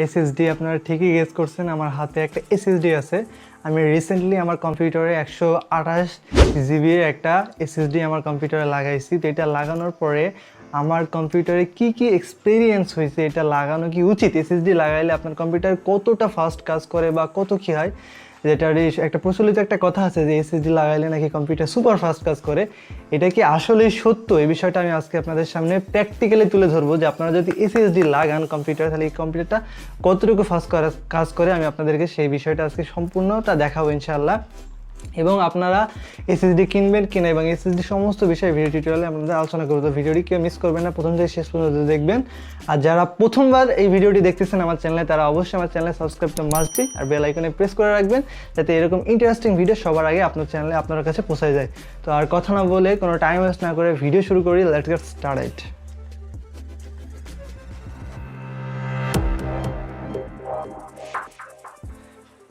SSD আপনারা ঠিকই guess করছেন, আমার হাতে একটা এসএসডি আছে। আমি রিসেন্টলি আমার কম্পিউটারে 128 জিবির একটা এসএসডি আমার কম্পিউটারে লাগাইছি। তো এটা লাগানোর পরে আমার কম্পিউটারে কি কি এক্সপিরিয়েন্স হয়েছে, এটা লাগানো কি উচিত, এসএসডি লাগাইলে আপনার কম্পিউটার কতটা ফাস্ট কাজ করে বা কত কী হয়, যেটা একটা প্রচলিত একটা কথা আছে যে এসএসডি লাগাইলে নাকি কম্পিউটার সুপার ফাস্ট কাজ করে। এটা কি আসলেই সত্য? এই বিষয়টা আমি আজকে আপনাদের সামনে প্র্যাকটিক্যালি তুলে ধরবো যে আপনারা যদি এসএসডি লাগান কম্পিউটার, তাহলে এই কম্পিউটারটা কতটুকু ফাস্ট কাজ করে আমি আপনাদেরকে সেই বিষয়টা আজকে সম্পূর্ণটা দেখাবো ইনশাআল্লাহ। এবং আপনারা এসএসডি কিনবেন কিনা এবং এসএসডি সমস্ত বিষয়ে ভিডিও টিউটোরিয়ালে আপনাদের আলোচনা করবো। তো ভিডিওটি কেউ মিস করবেন না, প্রথম থেকে শেষ পর্যন্ত দেখবেন। আর যারা প্রথমবার এই ভিডিওটি দেখতেছেন আমার চ্যানেলে, তারা অবশ্যই আমার চ্যানেলে সাবস্ক্রাইব তো মাস্ট বি, আর বেল আইকনে প্রেস করে রাখবেন যাতে এরকম ইন্টারেস্টিং ভিডিও সবার আগে আপনার চ্যানেলে আপনার কাছে পৌঁছে যায়। তো আর কথা না বলে, কোনো টাইম ওয়েস্ট না করে ভিডিও শুরু করি। Let's get started.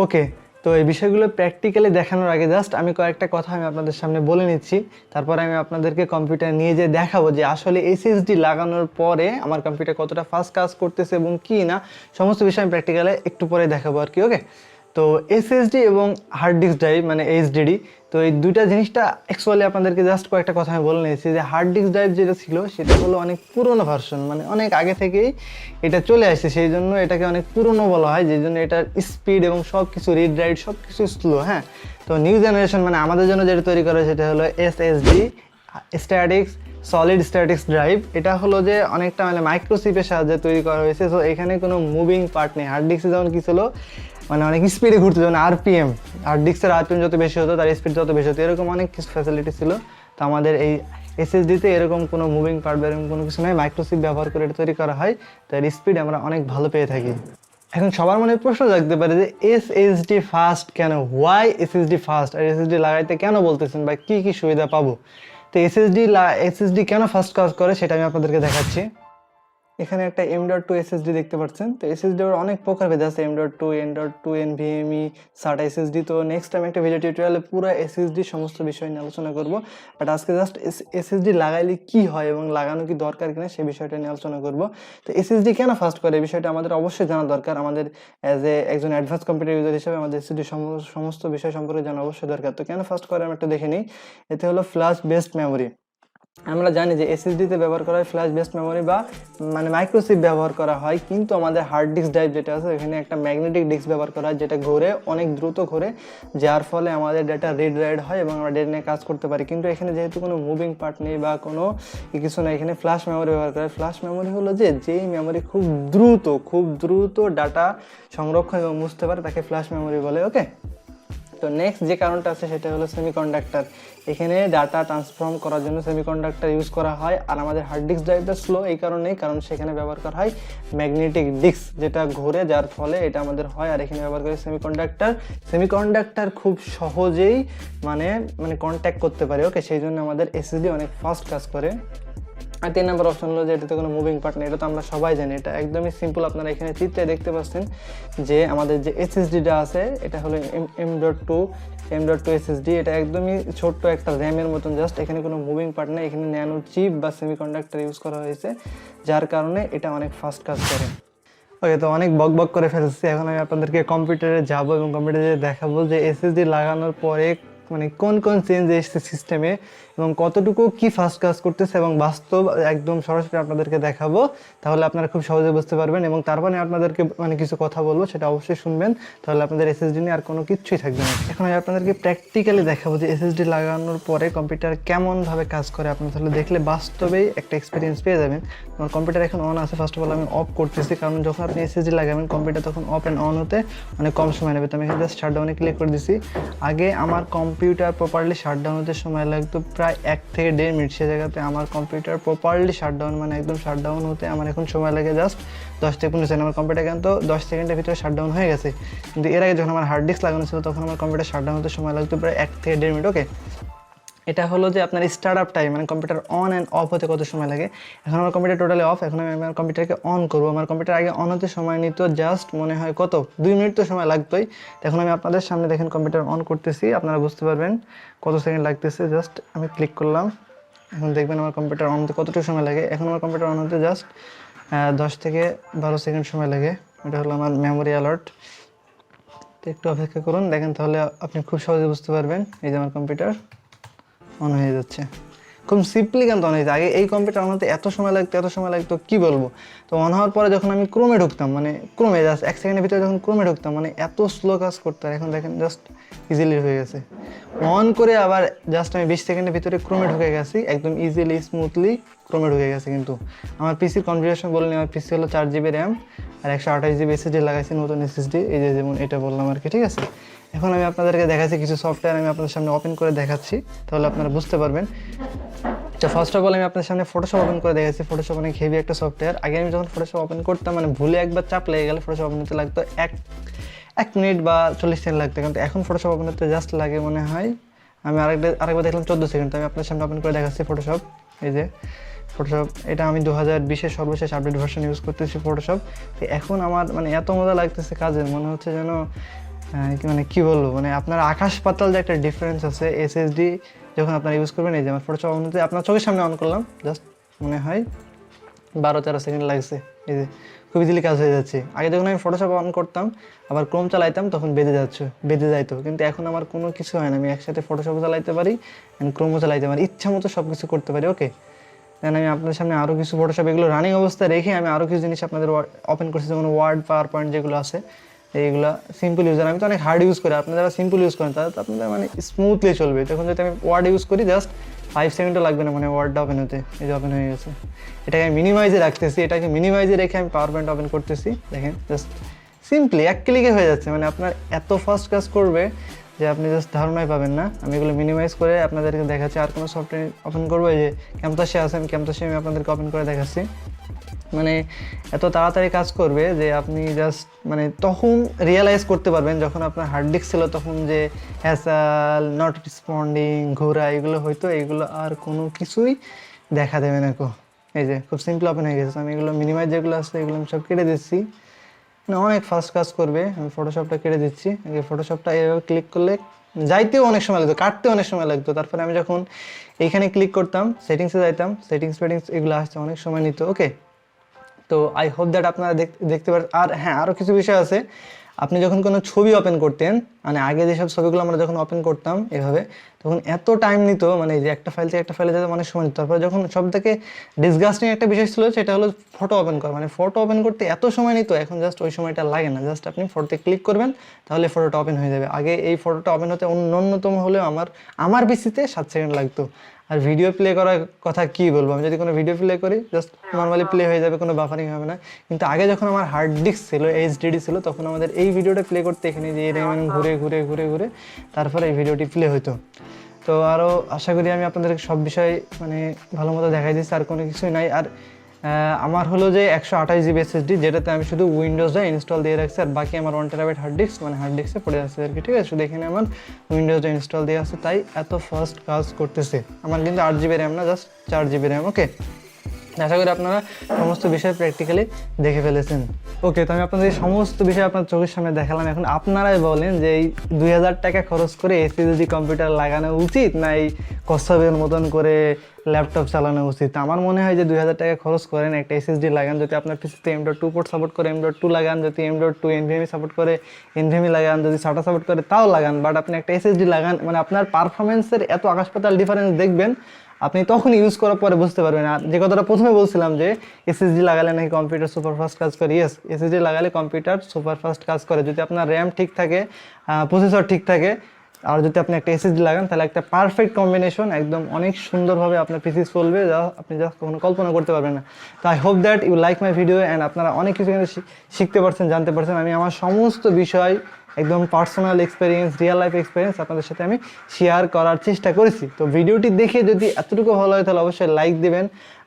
ওকে, তো এই বিষয়গুলো প্র্যাকটিক্যালি দেখানোর আগে জাস্ট আমি কয়েকটা কথা আমি আপনাদের সামনে বলে নিচ্ছি, তারপরে আমি আপনাদেরকে কম্পিউটার নিয়ে যেয়ে দেখাবো যে আসলে এসএসডি লাগানোর পরে আমার কম্পিউটার কতটা ফাস্ট কাজ করতেছে এবং কি না, সমস্ত বিষয় আমি প্র্যাকটিক্যালে একটু পরে দেখাবো আর কি। ওকে, তো এসএসডি এবং হার্ড ডিস্ক ড্রাইভ মানে এইচডিডি, তো এই দুইটা জিনিসটা অ্যাকচুয়ালি আপনাদেরকে জাস্ট কয়েকটা কথা আমি বলে নিয়েছি যে হার্ড ডিস্ক ড্রাইভ যেটা ছিল সেটা হলো অনেক পুরনো ভার্সন, মানে অনেক আগে থেকেই এটা চলে আসছে, সেই জন্য এটাকে অনেক পুরনো বলা হয়, যেই জন্য এটার স্পিড এবং সব কিছু রিড রাইট সব কিছু স্লো। হ্যাঁ, তো নিউ জেনারেশন মানে আমাদের জন্য যেটা তৈরি করা সেটা হলো SSD, statics solid statics drive. এটা হলো যে অনেকটা মানে মাইক্রোচিপের সাহায্যে তৈরি করা হয়েছে। সো এখানে কোনো মুভিং পার্ট নেই। হার্ড ডিস্কে যেমন কি ছিল, মানে অনেক স্পিডে ঘুরতে, যেমন আরপিএম, হার্ড ডিস্কের আরপিএম যত বেশি হতো তার স্পিড তত বেশি হতো, এরকম অনেক কিছু ফ্যাসিলিটি ছিল। তো আমাদের এই এসএসডিতে এরকম কোনো মুভিং পার্ট বা এরকম কোনো কিছু নয়, মাইক্রোচিপ ব্যবহার করে এটা তৈরি করা হয়, তার স্পিড আমরা অনেক ভালো পেয়ে থাকি। এখন সবার মনে প্রশ্ন জাগতে পারে যে এসএসডি ফাস্ট কেন, হোয়াই এসএসডি ফাস্ট, আর এসএসডি লাগাইতে কেন বলতেছেন বা কী কী সুবিধা পাবো। তো এসএসডি কেন ফাস্ট কাজ করে সেটা আমি আপনাদেরকে দেখাচ্ছি। এখানে একটা M.2 SSD দেখতে পাচ্ছেন। তো SSD এর অনেক প্রকারভেদ আছে, M.2, N.2, NVMe, SATA SSD। তো নেক্সট আমি একটা ভিডিও টিউটোরিয়ালে পুরো SSD সমস্ত বিষয় নিয়ে আলোচনা করব, বাট আজকে জাস্ট SSD লাগাইলে কি হয় এবং লাগানো কি দরকার কিনা সেই বিষয়টা নিয়ে আলোচনা করব। তো SSD কেন ফাস্ট করে এই বিষয়টা আমাদের অবশ্যই জানা দরকার। আমাদের একজন অ্যাডভান্স কম্পিউটার ইউজার হিসেবে আমাদের SSD সমস্ত বিষয় সম্পর্কে জানা অবশ্যই দরকার। তো কেন ফাস্ট করে আমি একটু দেখে নিই। এতে হলো ফ্ল্যাশ বেসড মেমোরি। আমরা জানি যে এসএসডিতে ব্যবহার করা হয় ফ্ল্যাশ বেসড মেমোরি বা মানে মাইক্রোচিপ ব্যবহার করা হয়, কিন্তু আমাদের হার্ড ডিস্ক ড্রাইভ যেটা আছে এখানে একটা ম্যাগনেটিক ডিস্ক ব্যবহার করা হয়, যেটা ঘুরে অনেক দ্রুত ঘুরে, যার ফলে আমাদের ডেটা রিড রাইট হয় এবং আমরা ডেটা নিয়ে কাজ করতে পারি। কিন্তু এখানে যেহেতু কোনো মুভিং পার্ট নেই বা কোনো কিছু না, এখানে ফ্ল্যাশ মেমোরি ব্যবহার করা হয়। ফ্ল্যাশ মেমোরি হলো যেই মেমোরি খুব দ্রুত ডাটা সংরক্ষণ এবং মুছতে পারে, তাকে ফ্ল্যাশ মেমোরি বলে। ওকে, তো নেক্সট যে কারণটা আছে সেটা হলো সেমিকন্ডাক্টর। এখানে ডাটা ট্রান্সফর্ম করার জন্য সেমিকন্ডাক্টর ইউজ করা হয়। আর আমাদের হার্ড ডিস্ক ড্রাইভটা স্লো এই কারণেই, কারণ সেখানে ব্যবহার করা হয় ম্যাগনেটিক ডিস্ক, যেটা ঘুরে, যার ফলে এটা আমাদের হয়। আর এখানে ব্যবহার করে সেমিকন্ডাক্টর খুব সহজেই মানে কন্ট্যাক্ট করতে পারে। ওকে, সেই জন্য আমাদের এসএসডি অনেক ফাস্ট কাজ করে। আর 3 নম্বর অপশন হলো যে এটাতে কোনো মুভিং পার্ট নেই। এটা তো আমরা সবাই জানি, এটা একদমই সিম্পল। আপনারা এখানে চিত্রে দেখতে পাচ্ছেন যে আমাদের যে এসএসডিটা আছে এটা হলো M.2 SSD। এটা একদমই ছোট্ট একটা র্যামের মতন, জাস্ট এখানে কোনো মুভিং পার্ট নেই। এখানে ন্যানো চিপ বা সেমিকন্ডাক্টর ইউজ করা হয়েছে, যার কারণে এটা অনেক ফাস্ট কাজ করে। ওকে, তো অনেক বক করে ফেলছি। এখন আমি আপনাদেরকে কম্পিউটারে যাবো এবং কম্পিউটারে দেখাবো যে এসএসডি লাগানোর পরে মানে কোন চেঞ্জ এসেছে সিস্টেমে এবং কতটুকু কি ফাস্ট কাজ করতেছে এবং বাস্তব একদম সরাসরি আপনাদেরকে দেখাবো, তাহলে আপনারা খুব সহজে বুঝতে পারবেন। এবং তারপরে আপনাদেরকে কিছু কথা বলবো, সেটা অবশ্যই শুনবেন, তাহলে আপনাদের এসএসডি নিয়ে আর কোনো কিছুই থাকবে না। এখন আমি আপনাদেরকে প্র্যাকটিক্যালি দেখাবো যে এসএসডি লাগানোর পরে কম্পিউটার কেমনভাবে কাজ করে। আপনারা তাহলে দেখলে বাস্তবেই একটা এক্সপিরিয়েন্স পেয়ে যাবেন। আমার কম্পিউটার এখন অন আছে, ফার্স্ট অফ অল আমি অফ করতেছি, কারণ যখন আপনি এসএসডি লাগাবেন কম্পিউটার তখন অফ অ্যান্ড অন হতে অনেক কম সময় নেবে। তো আমি এখানে জাস্ট শাটডাউনে ক্লিক করে দিছি। আগে আমার কম্পিউটার প্রপারলি শাটডাউন হতে সময় লাগতো প্রায় 1 থেকে 1.5 মিনিট, সে জায়গাতে আমার কম্পিউটার প্রপারলি শাটডাউন মানে একদম শাটডাউন হতে আমার এখন সময় লাগে জাস্ট 10 থেকে 15 সেকেন্ড। আমার কম্পিউটার কিন্তু 10 সেকেন্ডের ভিতরে শাটডাউন হয়ে গেছে, কিন্তু এর আগে যখন আমার হার্ড ডিস্ক লাগানো ছিল তখন আমার কম্পিউটার শাটডাউন হতে সময় লাগতো প্রায় 1 থেকে 1.5 মিনিট। ওকে, এটা হলো যে আপনার স্টার্ট আপ টাইম, মানে কম্পিউটার অন অ্যান্ড অফ হতে কত সময় লাগে। এখন আমার কম্পিউটার টোটালি অফ। এখন আমি আমার কম্পিউটারকে অন করবো। আমার কম্পিউটার আগে অন হতে সময় নিত জাস্ট মনে হয় কত 2 মিনিট তো সময় লাগতোই। এখন আমি আপনাদের সামনে দেখেন কম্পিউটার অন করতেছি, আপনারা বুঝতে পারবেন কত সেকেন্ড লাগতেছে। জাস্ট আমি ক্লিক করলাম, এখন দেখবেন আমার কম্পিউটার অন হতে কতটুকু সময় লাগে। এখন আমার কম্পিউটার অন হতে জাস্ট 10 থেকে 12 সেকেন্ড সময় লাগে। এটা হলো আমার মেমোরি অ্যালার্ট। তো একটু অপেক্ষা করুন, দেখেন তাহলে আপনি খুব সহজে বুঝতে পারবেন। এই যে আমার কম্পিউটার অন হয়ে যাচ্ছে, খুব সিম্পলি কিন্তু অন হয়েছে। আগে এই কম্পিউটার অন হতে এত সময় লাগতো কি বলবো। তো অন হওয়ার পরে যখন আমি ক্রোমে ঢুকতাম, মানে ক্রোমে জাস্ট 1 সেকেন্ডের ভিতরে যখন ক্রোমে ঢুকতাম, মানে এত স্লো কাজ করতো, আর এখন দেখেন জাস্ট ইজিলি হয়ে গেছে। অন করে আবার জাস্ট আমি 20 সেকেন্ডের ভিতরে ক্রোমে ঢুকে গেছি, একদম ইজিলি স্মুথলি ক্রোমে ঢুকে গেছে। কিন্তু আমার পিসির কনফিগারেশন বললেন, আমার পিসি হলো 4 GB র্যাম আর 128 GB SSD লাগাইছি, নতুন SSD, এই যে যেমন এটা বললাম আর কি, ঠিক আছে। এখন আমি আপনাদেরকে দেখাচ্ছি কিছু সফটওয়্যার, আমি আপনাদের সামনে ওপেন করে দেখাচ্ছি, তাহলে আপনারা বুঝতে পারবেন। তো ফার্স্ট অফ অল আমি আপনাদের সামনে ফটোশপ ওপেন করে দেখাচ্ছি। ফটোশপ অনেক হেভি একটা সফটওয়্যার। আগে আমি যখন ফটোশপ ওপেন করতাম, মানে ভুলে একবার চাপ লেগে গেলে ফটোশপ ওপেন হতে লাগতো 1 মিনিট বা 40 সেকেন্ড লাগতো, কিন্তু এখন ফটোশপ ওপেন হতে জাস্ট লাগে মনে হয়, আমি আরেকবার দেখলাম 14 সেকেন্ড। তো আমি আপনার সামনে ওপেন করে দেখাচ্ছি ফটোশপ। এই যে ফটোশপ, এটা আমি 2020-এর সর্বশেষ আপডেট ভার্সন ইউজ করতেছি ফটোশপ। তো এখন আমার মানে এত মজা লাগতেছে কাজের, মনে হচ্ছে যেন মানে কি বলবো, মানে আপনার আকাশ পাতাল যে একটা ডিফারেন্স আছে এসএসডি যখন আপনারা ইউজ করবেন। এই যে আমার ফটোশপ অন হতে আপনার চোখের সামনে অন করলাম, জাস্ট মনে হয় 12-13 সেকেন্ড লাগছে। এই যে খুব ইজিলি কাজ হয়ে যাচ্ছে। আগে যখন আমি ফটোশপ অন করতাম আবার ক্রোম চালাইতাম তখন বেঁধে যাইতো, কিন্তু এখন আমার কোনো কিছু হয় না, আমি একসাথে ফটোশপও চালাইতে পারি অ্যান্ড ক্রোমও চালাইতে পারি, ইচ্ছা মতো সব কিছু করতে পারি। ওকে, দেন আমি আপনাদের সামনে আরও কিছু ফটোশপ এগুলো রানিং অবস্থায় রেখে আমি আরও কিছু জিনিস আপনাদের ওপেন করছি, যেমন ওয়ার্ড, পাওয়ার পয়েন্ট যেগুলো আছে এইগুলো সিম্পল ইউজার। আমি তো অনেক হার্ড ইউজ করি, আপনারা যারা সিম্পল ইউজ করেন তারা তো আপনাদের মানে স্মুথলি চলবে। তখন যদি আমি ওয়ার্ড ইউজ করি জাস্ট 5 সেকেন্ডও লাগবে না, মানে ওয়ার্ডটা ওপেন হতে। এই যে ওপেন হয়ে গেছে। এটাকে আমি মিনিমাইজে রাখতেছি, এটাকে মিনিমাইজে রেখে আমি পাওয়ার পয়েন্ট ওপেন করতেছি, দেখেন জাস্ট সিম্পলি 1 ক্লিকে হয়ে যাচ্ছে। মানে আপনার এত ফাস্ট কাজ করবে যে আপনি জাস্ট ধারণাই পাবেন না। আমি এগুলো মিনিমাইজ করে আপনাদেরকে দেখাচ্ছি। আর কোনো সফটওয়্যার ওপেন করবো, এই যে ক্যাম্পাসে আছে, আমি ক্যাম্পাসে আমি আপনাদেরকে ওপেন করে দেখাচ্ছি। মানে এত তাড়াতাড়ি কাজ করবে যে আপনি জাস্ট মানে তখন রিয়েলাইজ করতে পারবেন যখন আপনার হার্ড ডিস্ক ছিল তখন যে হ্যাসাল, নট রেসপন্ডিং, ঘোরা এগুলো হয়তো, এইগুলো আর কোনো কিছুই দেখা দেবে না কো। এই যে খুব সিম্পল ওপেন হয়ে গেছে। আমি এগুলো মিনিমাইজ যেগুলো আছে এগুলো আমি সব কেটে দিচ্ছি, মানে অনেক ফাস্ট কাজ করবে। আমি ফটোশপটা কেটে দিচ্ছি। আগে ফটোশপটা এভাবে ক্লিক করলে যাইতেও অনেক সময় লাগতো, কাটতেও অনেক সময় লাগতো। তারপরে আমি যখন এইখানে ক্লিক করতাম, সেটিংসে যাইতাম, সেটিংস এগুলো আসতে অনেক সময় নিত। ওকে, তো আই হোপ দ্যাট আপনারা দেখতে পারেন। আর হ্যাঁ, আরও কিছু বিষয় আছে। আপনি যখন কোনো ছবি ওপেন করতেন, মানে আগে যেসব ছবিগুলো আমরা যখন ওপেন করতাম এভাবে, তখন এত টাইম নিত, মানে যে একটা ফাইল থেকে একটা ফাইলে যেতে অনেক সময় নিত। তারপরে যখন সব থেকে ডিসগাস্টিং একটা বিষয় ছিল সেটা হলো ফটো ওপেন করা, মানে ফটো ওপেন করতে এত সময় নিত, এখন জাস্ট ওই সময়টা লাগে না। জাস্ট আপনি ফটোতে ক্লিক করবেন তাহলে ফটোটা ওপেন হয়ে যাবে। আগে এই ফটোটা ওপেন হতে ন্যূনতম হলেও আমার পিসিতে 7 সেকেন্ড লাগতো। আর ভিডিও প্লে করার কথা কি বলবো, আমি যদি কোনো ভিডিও প্লে করি জাস্ট নর্মালি প্লে হয়ে যাবে, কোনো বাফারিং হবে না। কিন্তু আগে যখন আমার হার্ড ডিস্ক ছিল, এইচডিডি ছিল, তখন আমাদের এই ভিডিওটা প্লে করতে এখানে যে এরকম ঘুরে ঘুরে ঘুরে ঘুরে তারপরে এই ভিডিওটি প্লে হতো। তো আরও আশা করি আমি আপনাদেরকে সব বিষয় মানে ভালো মতো দেখাই দিচ্ছি, আর কোনো কিছুই নাই। আর আমার হলো যে 128 GB SSD, যেটাতে আমি শুধু উইন্ডোজটা ইনস্টল দিয়ে রাখছি, আর বাকি আমার 1 TB হার্ড ডিস্ক, মানে হার্ড ডিস্কে পড়ে আছে আর কি, ঠিক আছে। শুধু এখানে আমার উইন্ডোজটা ইনস্টল দিয়ে আছে, তাই এত ফাস্ট কাজ করতেছে। আমার কিন্তু 8 GB র্যাম না, জাস্ট 4 GB র্যাম। ওকে, আশা করি আপনারা সমস্ত বিষয় প্র্যাকটিক্যালি দেখে ফেলেছেন। ওকে, তো আমি আপনাদের সমস্ত বিষয় আপনার চোখের সামনে দেখালাম। এখন আপনারাই বলেন যে এই 2000 টাকা খরচ করে এসএসডি কম্পিউটার লাগানো উচিত না এই কচ্ছপের মতন করে ল্যাপটপ চালানো উচিত। আমার মনে হয় যে 2000 টাকা খরচ করেন, একটা এসএসডি লাগান। যদি আপনার পিসিতে M.2 পোর্ট সাপোর্ট করে M.2 লাগান, যদি M.2 NVMe সাপোর্ট করে NVMe লাগান, যদি SATA সাপোর্ট করে তাও লাগান, বাট আপনি একটা এসএসডি লাগান, মানে আপনার পারফরমেন্সের এত আকাশ পাতাল ডিফারেন্স দেখবেন আপনি তখন ইউজ করার পরে বুঝতে পারবেন। আর যে কথাটা প্রথমে বলছিলাম যে এসএসডি লাগালে নাকি কম্পিউটার সুপারফাস্ট কাজ করে, ইয়েস, এসএসডি লাগালে কম্পিউটার সুপারফাস্ট কাজ করে যদি আপনার র্যাম ঠিক থাকে, প্রসেসর ঠিক থাকে। আর যদি আপনি একটা এসএসডি লাগান তাহলে একটা পারফেক্ট কম্বিনেশন, একদম অনেক সুন্দরভাবে আপনার পিসি চলবে, যা আপনি যা কখনো কল্পনা করতে পারবেন না। তো I hope that you like my video and আপনারা অনেক কিছু কিন্তু শিখতে পারছেন, জানতে পারছেন। আমি আমার সমস্ত বিষয় একদম personal experience, real life experience আপনাদের সাথে আমি শেয়ার করার চেষ্টা করেছি। তো ভিডিওটি দেখে যদি এতটুকু ভালো হয় তাহলে অবশ্যই লাইক দেবেন।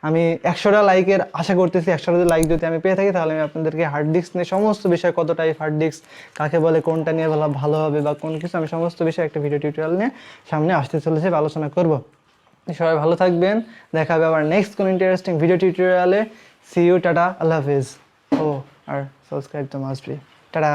আমি 100টা লাইকের আশা করতেছি। 100টা লাইক যদি আমি পেয়ে থাকি তাহলে আমি আপনাদেরকে হার্ড ডিস্ক নিয়ে সমস্ত বিষয়, কত টাইপ হার্ড ডিস্ক, কাকে বলে, কোনটা নিয়ে ভালো হবে বা কোন কিছু, আমি সমস্ত বিষয় একটা ভিডিও টিউটোরিয়াল নিয়ে সামনে আসতে চলেছে, আলোচনা করব। সবাই ভালো থাকবেন, দেখা হবে আবার নেক্সট কোনো ইন্টারেস্টিং ভিডিও টিউটোরিয়ালে। সি ইউ, টাটা, আল্লাহ হাফিজ। ও আর সাবস্ক্রাইব তো মাস্ট বি। টাটা।